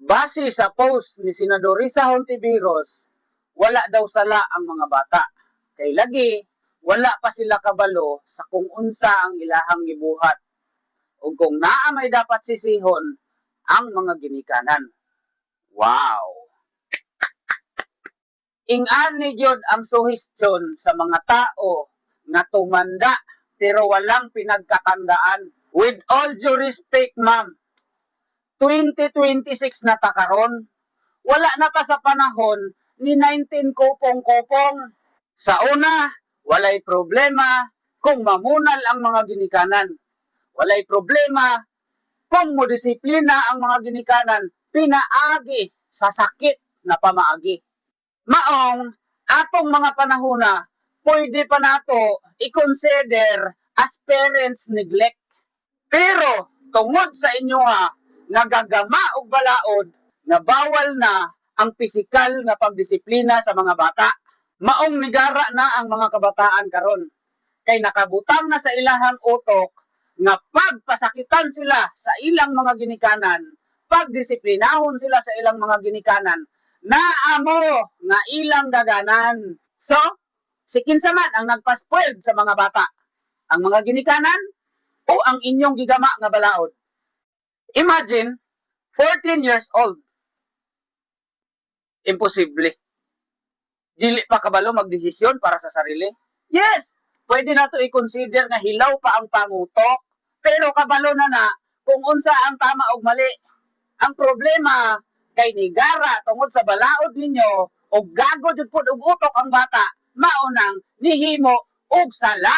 Base sa post ni Senador Risa Hontiveros, wala daw sala ang mga bata. Kay lagi, wala pa sila kabalo sa kung unsa ang ilahang gibuhat o kung naa may dapat sisihon ang mga ginikanan. Wow! Ing-an ni Gyud ang suhestyon sa mga tao nga tumanda pero walang pinagkatandaan. With all due respect, ma'am, 2026 na ta karon, wala na ta sa panahon ni 19 kopong-kopong. Sa una, walay problema kung mamunal ang mga ginikanan. Walay problema kung modisiplina ang mga ginikanan, pinaagi sa sakit na pamaagi. Maong, atong mga panahona, pwede pa nato i-consider as parents neglect. Pero, tungod sa inyo nagagama og balaod, na bawal na ang pisikal na pagdisiplina sa mga bata. Maong nigara na ang mga kabataan karon. Kay nakabutang na sa ilahang utok nga pagpasakitan sila sa ilang mga ginikanan, pagdisiplinahon sila sa ilang mga ginikanan, naamo nga ilang daganan. So, si kinsa man ang nagpaspoiled sa mga bata? Ang mga ginikanan o ang inyong gigama nga balaod? Imagine, 14 years old. Imposible. Dili pa kabalo magdesisyon para sa sarili? Yes, pwede na to i-consider nga hilaw pa ang pangutok, pero kabalo na kung unsa ang tama o mali. Ang problema kay nigara tungod sa balaod ninyo o gago jud pud og utok ang bata, maunang nihimo og sala.